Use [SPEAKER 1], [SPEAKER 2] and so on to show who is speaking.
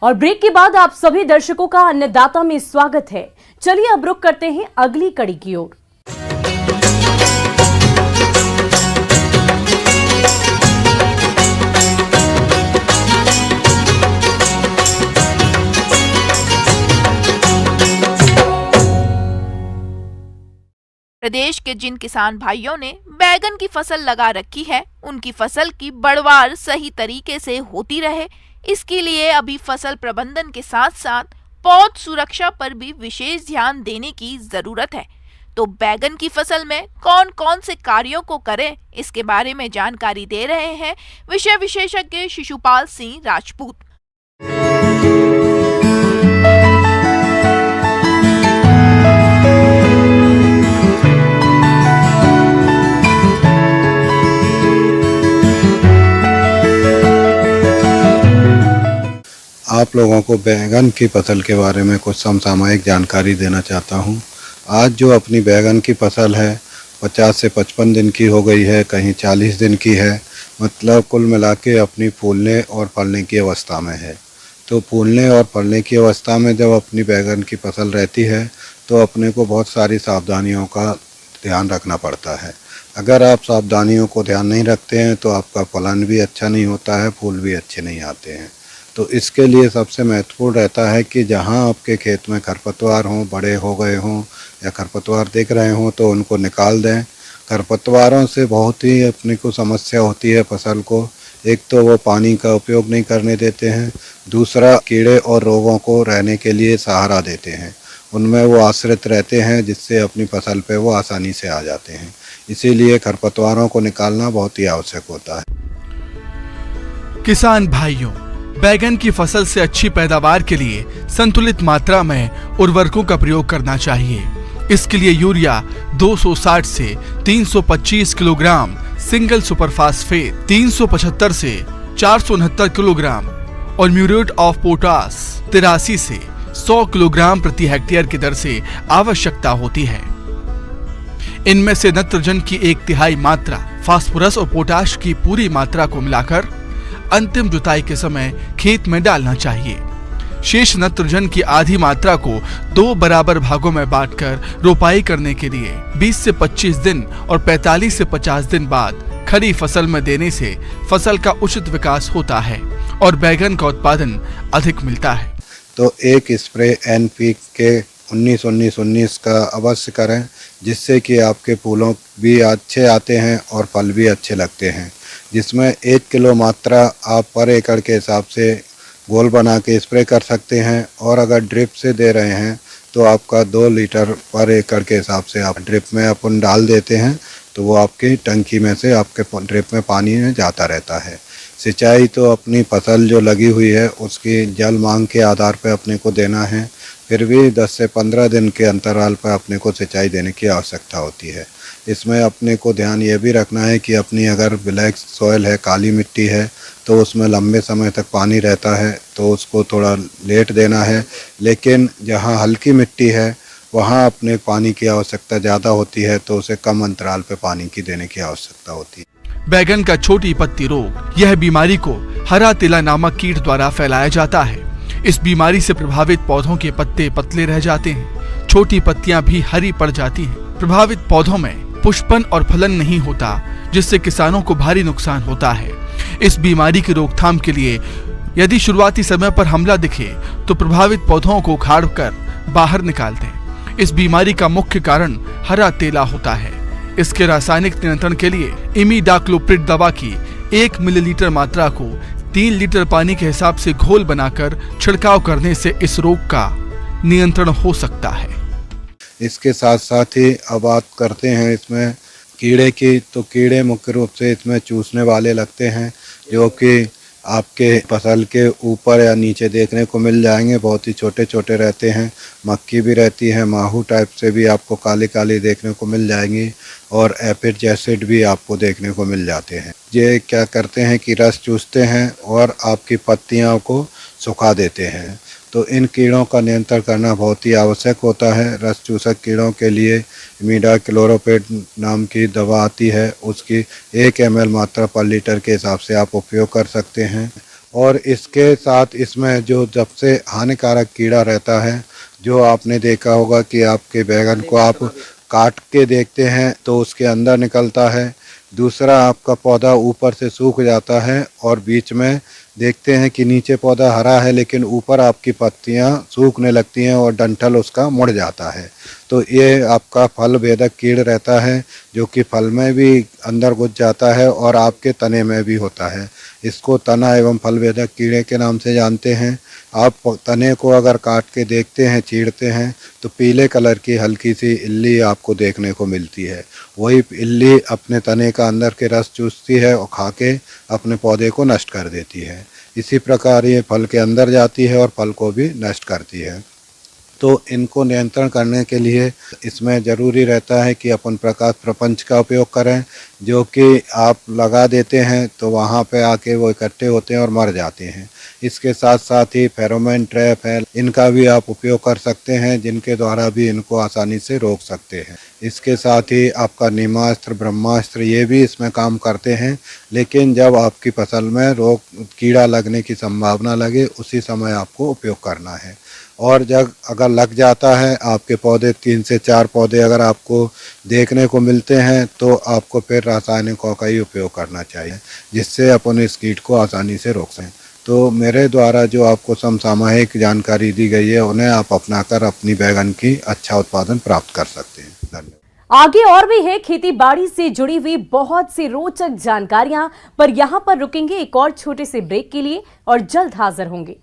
[SPEAKER 1] और ब्रेक के बाद आप सभी दर्शकों का अन्नदाता में स्वागत है। चलिए अब रुक करते हैं अगली कड़ी की ओर।
[SPEAKER 2] प्रदेश के जिन किसान भाइयों ने बैगन की फसल लगा रखी है, उनकी फसल की बढ़वार सही तरीके से होती रहे, इसके लिए अभी फसल प्रबंधन के साथ साथ पौध सुरक्षा पर भी विशेष ध्यान देने की जरूरत है। तो बैगन की फसल में कौन कौन से कार्यों को करें, इसके बारे में जानकारी दे रहे हैं विषय विशेषज्ञ शिशुपाल सिंह राजपूत।
[SPEAKER 3] आप लोगों को बैगन की फसल के बारे में कुछ समसामयिक जानकारी देना चाहता हूं। आज जो अपनी बैगन की फसल है 50 से 55 दिन की हो गई है, कहीं 40 दिन की है, मतलब कुल मिला के अपनी फूलने और फलने की अवस्था में है। तो फूलने और फलने की अवस्था में जब अपनी बैगन की फसल रहती है तो अपने को बहुत सारी सावधानियों का ध्यान रखना पड़ता है। अगर आप सावधानियों को ध्यान नहीं रखते हैं तो आपका फलन भी अच्छा नहीं होता है, फूल भी अच्छे नहीं आते हैं। तो इसके लिए सबसे महत्वपूर्ण रहता है कि जहां आपके खेत में खरपतवार हों, बड़े हो गए हों या खरपतवार दिख रहे हों तो उनको निकाल दें। खरपतवारों से बहुत ही अपने को समस्या होती है फसल को। एक तो वो पानी का उपयोग नहीं करने देते हैं, दूसरा कीड़े और रोगों को रहने के लिए सहारा देते हैं, उनमें वो आश्रित रहते हैं जिससे अपनी फसल पे वो आसानी से आ जाते हैं। इसीलिए खरपतवारों को निकालना बहुत ही आवश्यक होता है।
[SPEAKER 4] किसान भाइयों, बैगन की फसल से अच्छी पैदावार के लिए संतुलित मात्रा में उर्वरकों का प्रयोग करना चाहिए। इसके लिए यूरिया 260 से 325 किलोग्राम, सिंगल सुपरफास्फेट 375 से 469 किलोग्राम और म्यूरेट ऑफ पोटास 83 से 100 किलोग्राम प्रति हेक्टेयर की दर से आवश्यकता होती है। इनमें से नत्रजन की 1/3 मात्रा, फास्फोरस और पोटाश की पूरी मात्रा को मिलाकर अंतिम जुताई के समय खेत में डालना चाहिए। शेष नत्रजन की आधी मात्रा को 2 बराबर भागों में बांटकर रोपाई करने के लिए 20 से 25 दिन और 45 से 50 दिन बाद खड़ी फसल में देने से फसल का उचित विकास होता है और बैगन का उत्पादन अधिक मिलता है।
[SPEAKER 3] तो एक स्प्रे NPK 19-19-19 का अवश्य करें, जिससे कि आपके फूलों भी अच्छे आते हैं और फल भी अच्छे लगते हैं। जिसमें 1 किलो मात्रा आप पर एकड़ के हिसाब से गोल बना के स्प्रे कर सकते हैं, और अगर ड्रिप से दे रहे हैं तो आपका 2 लीटर पर एकड़ के हिसाब से आप ड्रिप में अपन डाल देते हैं तो वो आपकी टंकी में से आपके ड्रिप में पानी में जाता रहता है। सिंचाई तो अपनी फसल जो लगी हुई है उसकी जल मांग के आधार पर अपने को देना है, फिर भी 10 से 15 दिन के अंतराल पर अपने को सिंचाई देने की आवश्यकता होती है। इसमें अपने को ध्यान ये भी रखना है कि अपनी अगर ब्लैक सॉइल है, काली मिट्टी है, तो उसमें लंबे समय तक पानी रहता है तो उसको थोड़ा लेट देना है। लेकिन जहाँ हल्की मिट्टी है वहाँ अपने पानी की आवश्यकता ज़्यादा होती है तो उसे कम अंतराल पे पानी की देने की आवश्यकता होती है।
[SPEAKER 4] बैगन का छोटी पत्ती रोग, यह बीमारी को हरा तिला नामक कीट द्वारा फैलाया जाता है। इस बीमारी से प्रभावित पौधों के पत्ते पतले रह जाते हैं, छोटी पत्तियां भी हरी पड़ जाती हैं। प्रभावित पौधों में पुष्पन और फलन नहीं होता, जिससे किसानों को भारी नुकसान होता है। इस बीमारी की रोकथाम के लिए यदि शुरुआती समय पर हमला दिखे तो प्रभावित पौधों को उखाड़कर बाहर निकाल दें। इस बीमारी का मुख्य कारण हरा तेला होता है। इसके रासायनिक नियंत्रण के लिए इमिडाक्लोप्रिड दवा की 1 मिलीलीटर मात्रा को 3 लीटर पानी के हिसाब से घोल बनाकर छिड़काव करने से इस रोग का नियंत्रण हो सकता है।
[SPEAKER 3] इसके साथ साथ ही अब बात करते हैं इसमें कीड़े की। तो कीड़े मुख्य रूप से इसमें चूसने वाले लगते हैं, जो कि आपके फसल के ऊपर या नीचे देखने को मिल जाएंगे। बहुत ही छोटे छोटे रहते हैं, मक्खी भी रहती है, माहू टाइप से भी आपको काली काली देखने को मिल जाएंगी, और एपिड जैसिड भी आपको देखने को मिल जाते हैं। ये क्या करते हैं कि रस चूसते हैं और आपकी पत्तियों को सुखा देते हैं। तो इन कीड़ों का नियंत्रण करना बहुत ही आवश्यक होता है। रस चूसक कीड़ों के लिए इमिडाक्लोप्रिड नाम की दवा आती है, उसकी 1 ml मात्रा पर लीटर के हिसाब से आप उपयोग कर सकते हैं। और इसके साथ इसमें जो सबसे हानिकारक कीड़ा रहता है, जो आपने देखा होगा कि आपके बैगन को आप काट के देखते हैं तो उसके अंदर निकलता है। दूसरा, आपका पौधा ऊपर से सूख जाता है और बीच में देखते हैं कि नीचे पौधा हरा है लेकिन ऊपर आपकी पत्तियां सूखने लगती हैं और डंठल उसका मुड़ जाता है। तो ये आपका फल भेदक कीड़ रहता है, जो कि फल में भी अंदर घुस जाता है और आपके तने में भी होता है। इसको तना एवं फल भेदक कीड़े के नाम से जानते हैं। आप तने को अगर काट के देखते हैं, चीरते हैं, तो पीले कलर की हल्की सी इल्ली आपको देखने को मिलती है। वही इल्ली अपने तने का अंदर के रस चूसती है और खा के अपने पौधे को नष्ट कर देती है। इसी प्रकार ये फल के अंदर जाती है और फल को भी नष्ट करती है। तो इनको नियंत्रण करने के लिए इसमें ज़रूरी रहता है कि अपन प्रकाश प्रपंच का उपयोग करें, जो कि आप लगा देते हैं तो वहाँ पे आके वो इकट्ठे होते हैं और मर जाते हैं। इसके साथ साथ ही फेरोमोन ट्रैप है, इनका भी आप उपयोग कर सकते हैं, जिनके द्वारा भी इनको आसानी से रोक सकते हैं। इसके साथ ही आपका नीमास्त्र, ब्रह्मास्त्र ये भी इसमें काम करते हैं, लेकिन जब आपकी फसल में रोग कीड़ा लगने की संभावना लगे उसी समय आपको उपयोग करना है। और जब अगर लग जाता है आपके पौधे, 3 से 4 पौधे अगर आपको देखने को मिलते हैं, तो आपको फिर रासायनिकों का ही उपयोग करना चाहिए, जिससे अपन इस कीट को आसानी से रोक सकें। तो मेरे द्वारा जो आपको समसामयिक जानकारी दी गई है, उन्हें आप अपनाकर अपनी बैगन की अच्छा उत्पादन प्राप्त कर सकते हैं। धन्यवाद।
[SPEAKER 1] आगे और भी है खेती बाड़ी से जुड़ी हुई बहुत सी रोचक जानकारियां, पर यहां पर रुकेंगे एक और छोटे से ब्रेक के लिए और जल्द हाजिर होंगे।